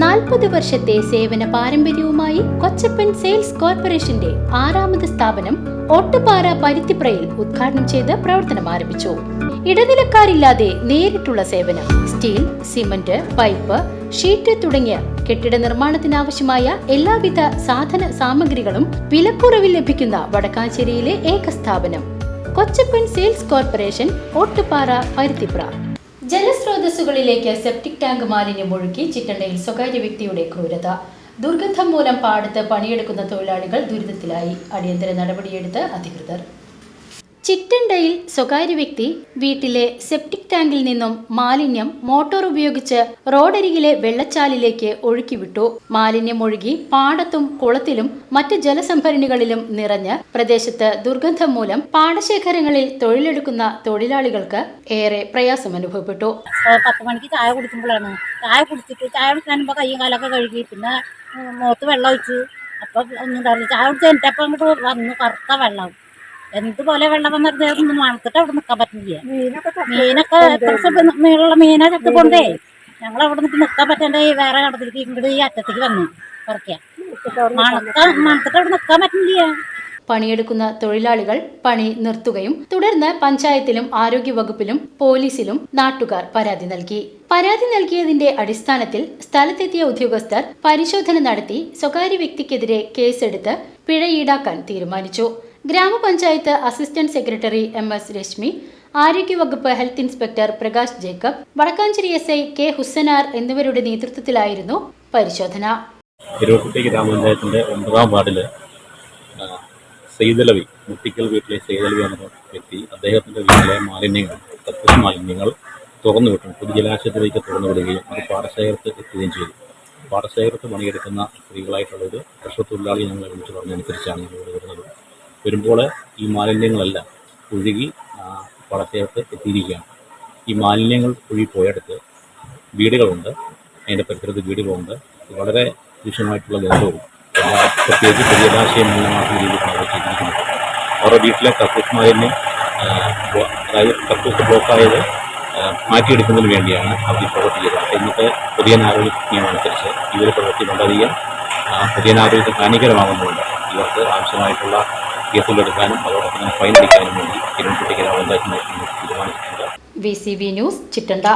40 വർഷത്തെ സേവന പാരമ്പര്യവുമായി കൊച്ചപ്പൻ സെയിൽസ് കോർപ്പറേഷന്റെ 6ാമത് സ്ഥാപനം ഓട്ടുപാറ പരുത്തിപ്രയിൽ ഉദ്ഘാടനം ചെയ്ത് പ്രവർത്തനം ആരംഭിച്ചു. ഇടനിലക്കാരില്ലാതെ നേരിട്ടുള്ള സേവനം. സ്റ്റീൽ, സിമന്റ്, പൈപ്പ്, ഷീറ്റ് തുടങ്ങിയ കെട്ടിട നിർമ്മാണത്തിനാവശ്യമായ എല്ലാവിധ സാധന സാമഗ്രികളും വിലക്കുറവിൽ ലഭിക്കുന്ന വടക്കാഞ്ചേരിയിലെ ഏക സ്ഥാപനം കൊച്ചപ്പൻ സെയിൽസ് കോർപ്പറേഷൻ, ഓട്ടുപാറ പരുത്തിപ്ര. ജലസ്രോതസ്സുകളിലേക്ക് സെപ്റ്റിക് ടാങ്ക് മാലിന്യം ഒഴുക്കി ചിറ്റണ്ടയിൽ സ്വകാര്യ വ്യക്തിയുടെ ക്രൂരത. ദുർഗന്ധം മൂലം പാടത്ത് പണിയെടുക്കുന്ന തൊഴിലാളികൾ ദുരിതത്തിലായി. അടിയന്തര നടപടിയെടുത്ത് അധികൃതർ. ചിറ്റണ്ടയിൽ സ്വകാര്യ വ്യക്തി വീട്ടിലെ സെപ്റ്റിക് ടാങ്കിൽ നിന്നും മാലിന്യം മോട്ടോർ ഉപയോഗിച്ച് റോഡരികിലെ വെള്ളച്ചാലിലേക്ക് ഒഴുക്കിവിട്ടു. മാലിന്യം ഒഴുകി പാടത്തും കുളത്തിലും മറ്റ് ജലസംഭരണികളിലും നിറഞ്ഞ് പ്രദേശത്ത് ദുർഗന്ധം മൂലം പാടശേഖരങ്ങളിൽ തൊഴിലെടുക്കുന്ന തൊഴിലാളികൾക്ക് ഏറെ പ്രയാസം അനുഭവപ്പെട്ടു. 10 മണിക്ക് ചായ കുടിക്കുമ്പോഴാണ് ചായ കുടിക്കുമ്പോൾ കയ്യും കാലൊക്കെ കഴുകി, പിന്നെ മുഖത്ത് വെള്ളം ഒഴിച്ചു. അപ്പം ഒന്നും ഉണ്ടാവില്ല. ചായ കുടിച്ച് എന്നിട്ടപ്പം അങ്ങോട്ട് വന്നു കറുത്ത വെള്ളം. എന്തുപോലെ വെള്ളം വന്നിട്ട് മണത്തിട്ട് അവിടെ നിൽക്കാൻ പറ്റില്ല. മീനൊക്കെ എത്ര നീളമുള്ള മീനാ ചത്തുകൊണ്ടേ ഞങ്ങൾ അവിടെ നിന്നിട്ട് നിൽക്കാൻ പറ്റണ്ടേ. വേറെ കടത്തിലേക്ക് ഇങ്ങോട്ട് ഈ അറ്റത്തേക്ക് വന്നു കുറയ്ക്കാൻ മണത്തിട്ട് അവിടെ നിൽക്കാൻ പറ്റില്ല. പണിയെടുക്കുന്ന തൊഴിലാളികൾ പണി നിർത്തുകയും തുടർന്ന് പഞ്ചായത്തിലും ആരോഗ്യവകുപ്പിലും പോലീസിലും നാട്ടുകാർ പരാതി നൽകി. പരാതി നൽകിയതിന്റെ അടിസ്ഥാനത്തിൽ സ്ഥലത്തെത്തിയ ഉദ്യോഗസ്ഥർ പരിശോധന നടത്തി സ്വകാര്യ വ്യക്തിക്കെതിരെ കേസെടുത്ത് പിഴ ഈടാക്കാൻ തീരുമാനിച്ചു. ഗ്രാമപഞ്ചായത്ത് അസിസ്റ്റന്റ് സെക്രട്ടറി MS രശ്മി, ആരോഗ്യവകുപ്പ് health inspector Prakash Jacob, Vadakkanchery SI K Husanar എന്നിവരുടെ നേതൃത്വത്തിലായിരുന്നു പരിശോധന. ഇരുവക്കുട്ടി ഗ്രാമപഞ്ചായത്തിന്റെ 9ാം വാർഡില് സെയ്തലവി മുട്ടിക്കൽ വീട്ടിലെ സെയ്തലവി എന്ന വ്യക്തി അദ്ദേഹത്തിന്റെ വീട്ടിലെ മാലിന്യങ്ങൾ, കക്കൂസ് മാലിന്യങ്ങൾ തുറന്നുവിട്ടു പൊതുജലാശയത്തിലേക്ക് തുറന്നുവിടുകയും അത് പാടശേഖരത്ത് എത്തുകയും ചെയ്തു. പാടശേഖരത്ത് പണിയെടുക്കുന്ന സ്ത്രീകളായിട്ടുള്ളൊരു കർഷകത്തൊഴിലാളി ഞങ്ങളെ വിളിച്ചു പറഞ്ഞനുസരിച്ചാണ് ഞങ്ങൾ വരുന്നത്. വരുമ്പോൾ ഈ മാലിന്യങ്ങളെല്ലാം ഒഴുകി പാടശേഖരത്ത് എത്തിയിരിക്കുകയാണ്. ഈ മാലിന്യങ്ങൾ ഒഴുകിപ്പോയടുത്ത് വീടുകളുണ്ട്, അതിൻ്റെ പരിസരത്ത് വീടുകളുണ്ട്. വളരെ രൂക്ഷമായിട്ടുള്ള ഗന്ധവും പ്രത്യേകിച്ച് പൊതുജലാശയം മൂലമാക്കുന്ന രീതിയിലാണ് അവർ ചെയ്തിരിക്കുന്നത്. അവരുടെ വീട്ടിലെ കക്കൂസ് മാലിന്യം, അതായത് കക്കൂസ് ബ്ലോക്കായത് മാറ്റിയെടുക്കുന്നതിന് വേണ്ടിയാണ് അവർ ഈ പ്രവൃത്തി ചെയ്തത്. ഇന്നത്തെ പൊതുജനാരോഗ്യ നിയമമനുസരിച്ച് ഇവർ പ്രവൃത്തി വളരെയധികം പൊതുജനാരോഗ്യത്തിന് ഹാനികരമാകുന്നുണ്ട്. ഇവർക്ക് ആവശ്യമായിട്ടുള്ള കേസുകളെടുക്കാനും അതോടൊപ്പം തന്നെ ഫൈൻ അടിക്കാനും വേണ്ടി ഇരുവക്കുട്ടി ഗ്രാമപഞ്ചായത്ത് തീരുമാനിച്ചിട്ടുണ്ട്. VCV news, Chittanda.